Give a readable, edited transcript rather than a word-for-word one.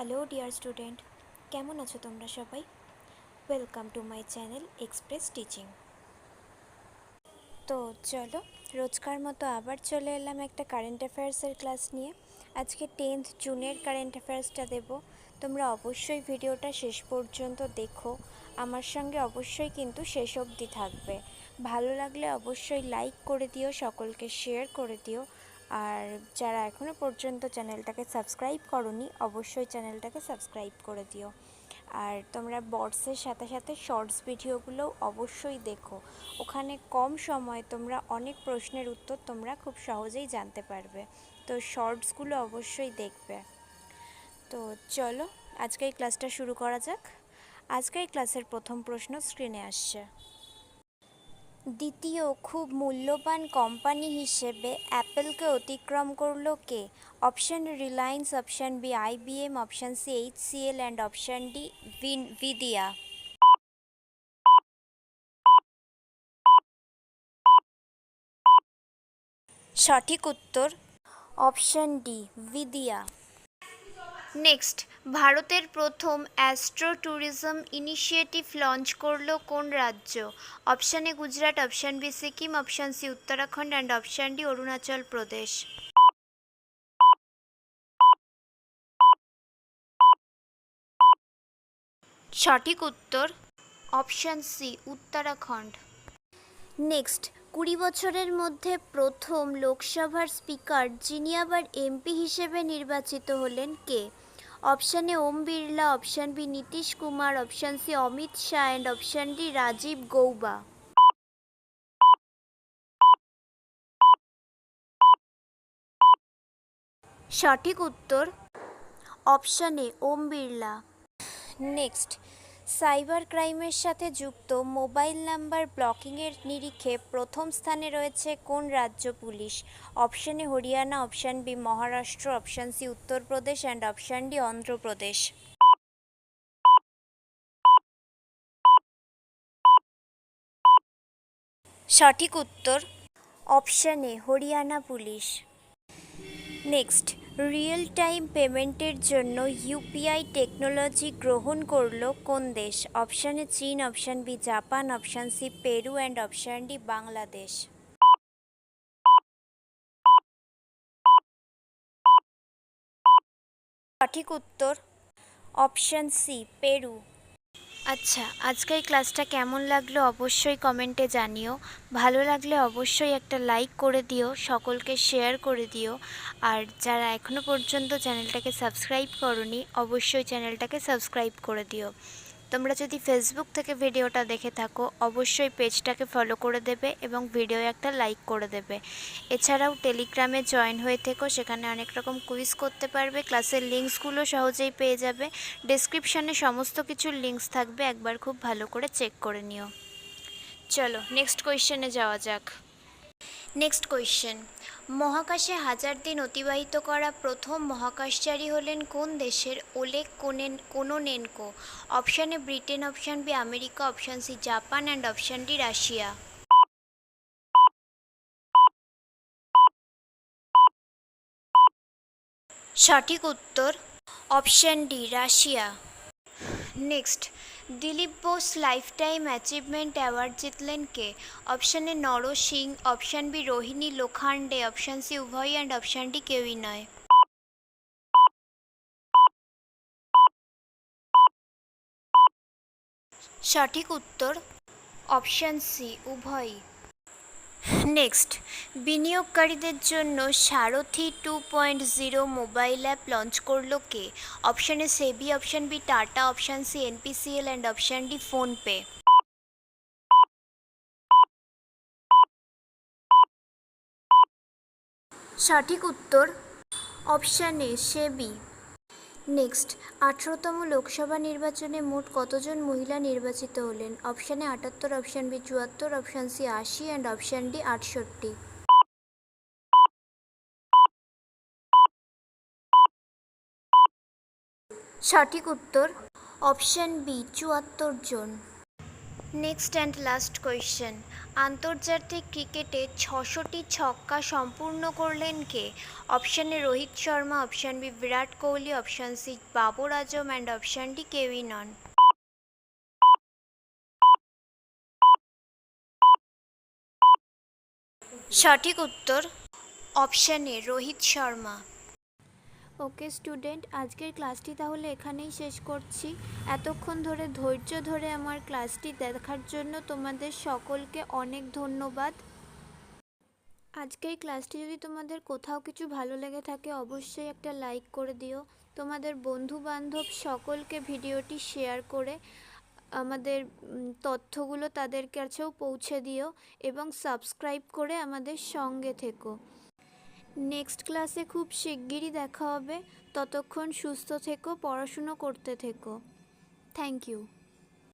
Hello dear student, কেমন আছো তোমরা সবাই? Welcome to my channel express teaching. তো চলো, রোজকার মতো আবার চলে এলাম একটা কারেন্ট অ্যাফেয়ার্সের ক্লাস নিয়ে। আজকে 10th জুনের কারেন্ট অ্যাফেয়ার্সটা দেবো। তোমরা অবশ্যই ভিডিওটা শেষ পর্যন্ত দেখো, আমার সঙ্গে অবশ্যই কিন্তু শেষ অবধি থাকবে। ভালো লাগলে অবশ্যই লাইক করে দিও, সকলকে শেয়ার করে দিও। আর যারা এখনও পর্যন্ত চ্যানেলটাকে সাবস্ক্রাইব করোনি, অবশ্যই চ্যানেলটাকে সাবস্ক্রাইব করে দিও। আর তোমরা বর্ডসের সাথে সাথে শর্টস ভিডিওগুলোও অবশ্যই দেখো, ওখানে কম সময়ে তোমরা অনেক প্রশ্নের উত্তর তোমরা খুব সহজেই জানতে পারবে। তো শর্টসগুলো অবশ্যই দেখবে। তো চলো আজকে এই ক্লাসটা শুরু করা যাক। আজকে এই ক্লাসের প্রথম প্রশ্ন স্ক্রিনে আসছে। দ্বিতীয় খুব মূল্যবান কোম্পানি হিসেবে অ্যাপেলকে অতিক্রম করলো কে? Option Reliance, option B IBM, option C HCL and option D Nvidia. সঠিক উত্তর অপশান ডি ভিদিয়া। নেক্সট, ভারতের প্রথম অ্যাস্ট্রো ট্যুরিজম ইনিশিয়েটিভ লঞ্চ করলো কোন রাজ্য? Option A Gujarat, option B Sikkim, option C Uttarakhand and option D Arunachal Pradesh. সঠিক উত্তর অপশান সি উত্তরাখণ্ড। নেক্সট, 20 বছরের মধ্যে প্রথম লোকসভার স্পিকার যিনি আবার এমপি হিসেবে নির্বাচিত হলেন কে? Option A Om Birla, option B Nitish Kumar, option C Amit Shah and option D Rajiv Gauba. সঠিক উত্তর option A Om Birla. Next, cyber ক্রাইমের সাথে যুক্ত মোবাইল নাম্বার ব্লকিংয়ের নিরিখে প্রথম স্থানে রয়েছে কোন রাজ্য police? Option A Haryana, option B Maharashtra, option C Uttar Pradesh and option D Andhra Pradesh. সঠিক উত্তর option A Haryana police. Next, real time পেমেন্টের জন্য ইউপিআই টেকনোলজি গ্রহণ করলো কোন দেশ? অপশান এ চীন, option B Japan, option C Peru and option D Bangladesh. সঠিক উত্তর অপশান সি পেরু। আচ্ছা, আজকে এই ক্লাসটা কেমন লাগলো অবশ্যই কমেন্টে জানিও। ভালো লাগলে অবশ্যই একটা লাইক করে দিও, সকলকে শেয়ার করে দিও। আর যারা এখনও পর্যন্ত চ্যানেলটাকে সাবস্ক্রাইব করোনি, অবশ্যই চ্যানেলটাকে সাবস্ক্রাইব করে দিও। তোমরা যদি ফেসবুক থেকে ভিডিওটা দেখে থাকো, অবশ্যই পেজটাকে ফলো করে দেবে এবং ভিডিও একটা লাইক করে দেবে। এছাড়াও টেলিগ্রামে জয়েন হয়ে থেকো, সেখানে অনেক রকম কুইজ করতে পারবে। ক্লাসের লিঙ্কসগুলো সহজেই পেয়ে যাবে। ডেসক্রিপশানে সমস্ত কিছুর লিঙ্কস থাকবে, একবার খুব ভালো করে চেক করে নিও। চলো নেক্সট কোয়েশ্চেনে যাওয়া যাক। নেক্সট কোয়েশ্চেন, মহাকাশে 1000 দিন অতিবাহিত করা প্রথম মহাকাশচারী হলেন কোন দেশের? Oleg Kononenko. Option A Britain, option B America, option C Japan and option D Russia. সঠিক উত্তর option D Russia. Next, Dilip Bose lifetime achievement award জিতলেন কে? Option A Nar Singh, option B Rohini Lokhande, option C উভয় অ্যান্ড অপশান ডি কেউই নয়। সঠিক উত্তর option C উভয়ই। নেক্সট, বিনিয়োগকারীদের জন্য সারথি 2.0 মোবাইল অ্যাপ লঞ্চ করলো কে? Option A SEBI, option B Tata, option C NPCL and option D PhonePe. সঠিক উত্তর অপশান এ সেবি। নেক্সট, 18তম লোকসভা নির্বাচনে মোট কতজন মহিলা নির্বাচিত হলেন? Option A 78, option B 74, option C 80 and option D 68। সঠিক উত্তর অপশান বি 74 জন। নেক্সট অ্যান্ড লাস্ট কোয়েশ্চেন, আন্তর্জাতিক ক্রিকেটে ৬০০টি ছক্কা সম্পূর্ণ করলেন কে? Option A Rohit Sharma, option B Virat Kohli, option C Babar Azam and option D কেউই নন। সঠিক উত্তর option A Rohit Sharma. Okay student, আজকের ক্লাসটি তাহলে এখানেই শেষ করছি। এতক্ষণ ধরে ধৈর্য ধরে আমার ক্লাসটি দেখার জন্য তোমাদের সকলকে অনেক ধন্যবাদ। আজকের ক্লাসটি যদি তোমাদের কোথাও কিছু ভালো লেগে থাকে অবশ্যই একটা লাইক করে দিও। তোমাদের বন্ধু বান্ধব সকলকে ভিডিওটি শেয়ার করে আমাদের তথ্যগুলো তাদের কাছেও পৌঁছে দিও এবং সাবস্ক্রাইব করে আমাদের সঙ্গে থেকো। নেক্সট ক্লাসে খুব শিগগিরই দেখা হবে। ততক্ষণ সুস্থ থেকো, পড়াশুনো করতে থেকো। Thank you.